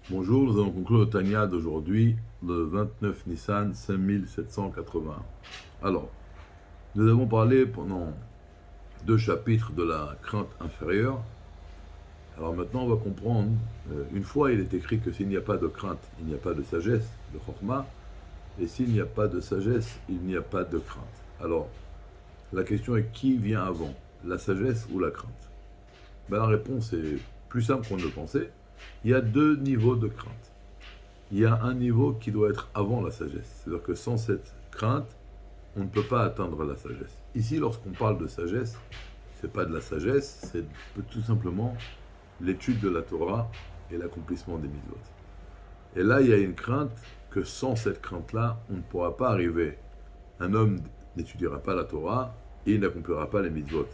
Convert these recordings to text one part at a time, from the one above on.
Bonjour, nous allons conclure le Tanya d'aujourd'hui, le 29 Nissan 5780. Alors, nous avons parlé pendant 2 chapitres de la crainte inférieure. Alors maintenant, on va comprendre, une fois il est écrit que s'il n'y a pas de crainte, il n'y a pas de sagesse, de chorma, et s'il n'y a pas de sagesse, il n'y a pas de crainte. Alors, la question est qui vient avant, la sagesse ou la crainte? La réponse est plus simple qu'on ne le pensait. Il y a 2 niveaux de crainte. Il y a un niveau qui doit être avant la sagesse. C'est-à-dire que sans cette crainte, on ne peut pas atteindre la sagesse. Ici, lorsqu'on parle de sagesse, c'est pas de la sagesse, c'est tout simplement l'étude de la Torah et l'accomplissement des mitzvot. Et là, il y a une crainte que sans cette crainte-là, on ne pourra pas arriver. Un homme n'étudiera pas la Torah et il n'accomplira pas les mitzvot.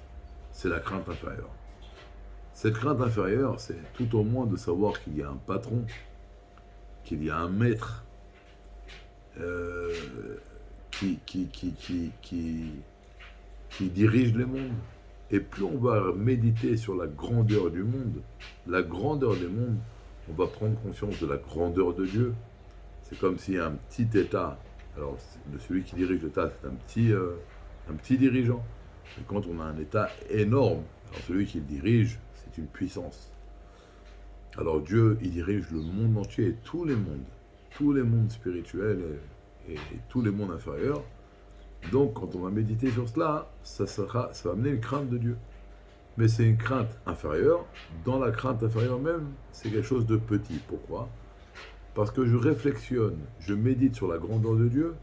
C'est la crainte inférieure. Cette crainte inférieure, c'est tout au moins de savoir qu'il y a un patron, qu'il y a un maître euh, qui dirige les mondes. Et plus on va méditer sur la grandeur du monde, la grandeur des mondes, on va prendre conscience de la grandeur de Dieu. C'est comme s'il y a un petit État. Alors, celui qui dirige l'État, c'est un petit dirigeant. Et quand on a un État énorme, alors celui qui le dirige, c'est une puissance. Alors Dieu, il dirige le monde entier, tous les mondes spirituels et tous les mondes inférieurs. Donc, quand on va méditer sur cela, ça va amener une crainte de Dieu. Mais c'est une crainte inférieure. Dans la crainte inférieure même, c'est quelque chose de petit. Pourquoi? Parce que je réflexionne, je médite sur la grandeur de Dieu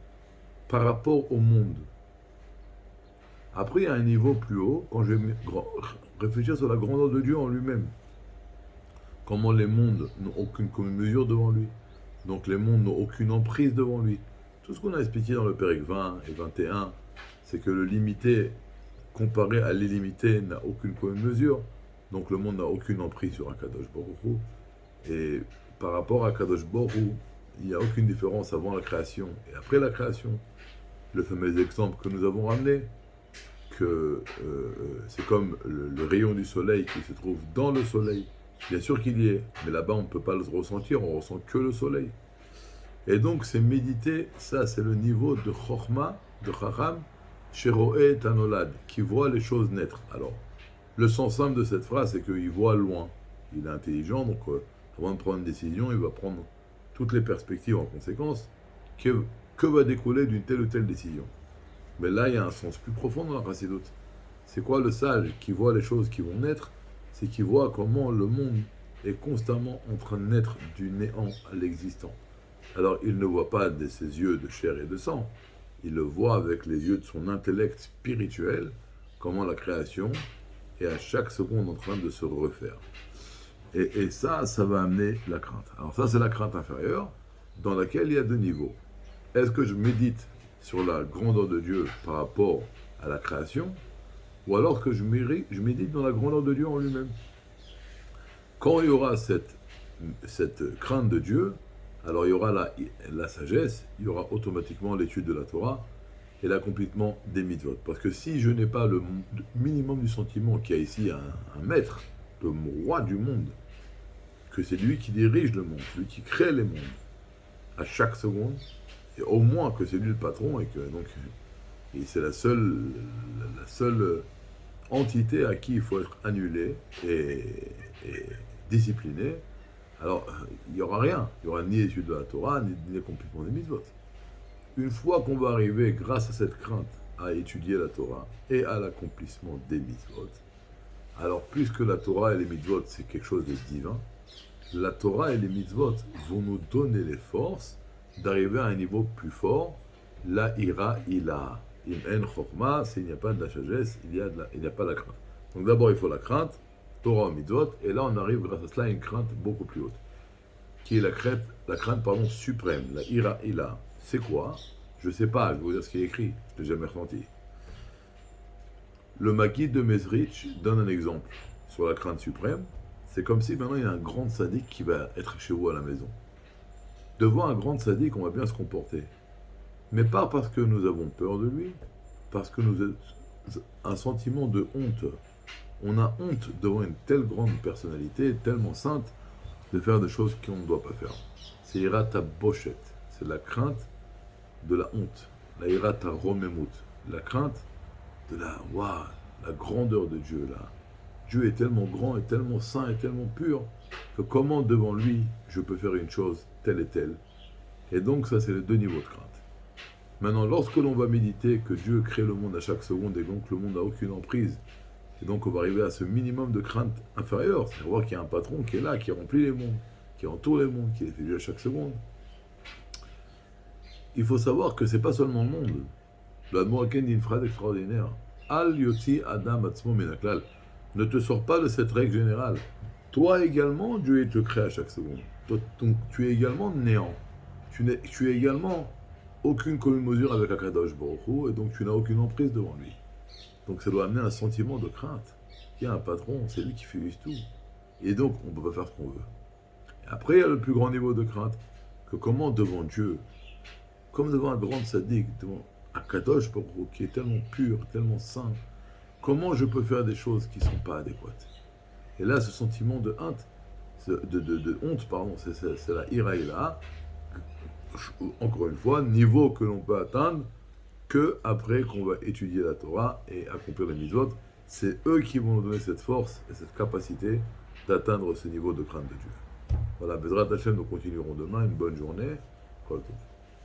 par rapport au monde. Après, il y a un niveau plus haut, quand je vais réfléchir sur la grandeur de Dieu en lui-même. Comment les mondes n'ont aucune commune mesure devant lui. Donc les mondes n'ont aucune emprise devant lui. Tout ce qu'on a expliqué dans le Pérec 20 et 21, c'est que le limité comparé à l'illimité n'a aucune commune mesure. Donc le monde n'a aucune emprise sur Akadosh Baruch Hu. Et par rapport à Akadosh Baruch Hu, il n'y a aucune différence avant la création et après la création. Le fameux exemple que nous avons ramené, que c'est comme le rayon du soleil qui se trouve dans le soleil. Bien sûr qu'il y est, mais là-bas on ne peut pas le ressentir, on ressent que le soleil. Et donc c'est méditer, ça c'est le niveau de Chorma, de Chacham, Sheroé Tanolad, qui voit les choses naître. Alors, le sens simple de cette phrase, c'est qu'il voit loin. Il est intelligent, donc avant de prendre une décision, il va prendre toutes les perspectives en conséquence. Que va découler d'une telle ou telle décision? Mais là, il y a un sens plus profond dans la Chassidoute. C'est quoi le sage qui voit les choses qui vont naître? C'est qu'il voit comment le monde est constamment en train de naître du néant à l'existant. Alors, il ne voit pas de ses yeux de chair et de sang. Il le voit avec les yeux de son intellect spirituel, comment la création est à chaque seconde en train de se refaire. Et ça va amener la crainte. Alors ça, c'est la crainte inférieure, dans laquelle il y a 2 niveaux. Est-ce que je médite sur la grandeur de Dieu par rapport à la création, ou alors que je médite dans la grandeur de Dieu en lui-même? Quand il y aura cette crainte de Dieu, alors il y aura la sagesse, il y aura automatiquement l'étude de la Torah et l'accomplissement des mitzvot. Parce que si je n'ai pas le minimum du sentiment qu'il y a ici un maître, le roi du monde, que c'est lui qui dirige le monde, lui qui crée les mondes, à chaque seconde, et au moins que c'est lui le patron et que donc et c'est la seule entité à qui il faut être annulé et discipliné. Alors il n'y aura rien, il n'y aura ni l'étude de la Torah, ni l'accomplissement des mitzvot. Une fois qu'on va arriver, grâce à cette crainte, à étudier la Torah et à l'accomplissement des mitzvot, alors puisque la Torah et les mitzvot c'est quelque chose de divin, la Torah et les mitzvot vont nous donner les forces d'arriver à un niveau plus fort, la ira ila. Im en chokma, s'il n'y a pas de la sagesse, il n'y a pas la crainte. Donc d'abord il faut la crainte, Torah et mitzvot, et là on arrive grâce à cela à une crainte beaucoup plus haute, qui est la crainte suprême, la ira ila. C'est quoi? Je ne sais pas, je vais vous dire ce qui est écrit, je ne l'ai jamais ressenti. Le Maguide de Mezrich donne un exemple sur la crainte suprême. C'est comme si maintenant il y a un grand sadique qui va être chez vous à la maison. Devant un grand sadique, on va bien se comporter. Mais pas parce que nous avons peur de lui, parce que nous avons un sentiment de honte. On a honte devant une telle grande personnalité, tellement sainte. de faire des choses qu'on ne doit pas faire. C'est ira ta bochette, c'est la crainte de la honte. La ira ta romemut, la crainte de la grandeur de Dieu là. Dieu est tellement grand, et tellement saint, et tellement pur, que comment devant lui je peux faire une chose telle et telle. Et donc ça c'est les deux niveaux de crainte. Maintenant, lorsque l'on va méditer que Dieu crée le monde à chaque seconde, et donc le monde n'a aucune emprise, et donc on va arriver à ce minimum de crainte inférieure, c'est voir qu'il y a un patron qui est là, qui remplit les mondes, qui entoure les mondes, qui les fait vivre à chaque seconde. Il faut savoir que c'est pas seulement le monde. Le Admoraken dit une phrase extraordinaire. Al yoti adam atzmo menaklal. Ne te sors pas de cette règle générale. Toi également, Dieu te crée à chaque seconde. Toi, tu es également néant. Tu es également aucune commune mesure avec Akadosh Baruch Hu, et donc tu n'as aucune emprise devant lui. Donc ça doit amener un sentiment de crainte. Il y a un patron, c'est lui qui fait tout. Et donc on ne peut pas faire ce qu'on veut. Et après, il y a le plus grand niveau de crainte, que comment devant Dieu, comme devant un grand sadique, devant Akadosh Baruch Hu, qui est tellement pur, tellement saint, comment je peux faire des choses qui ne sont pas adéquates. Et là, ce sentiment de honte, c'est la iraïla, encore une fois, niveau que l'on peut atteindre que après qu'on va étudier la Torah et accomplir les mitzvot, c'est eux qui vont nous donner cette force et cette capacité d'atteindre ce niveau de crainte de Dieu. Voilà, Bezrat Hashem, nous continuerons demain. Une bonne journée. Kol Tov.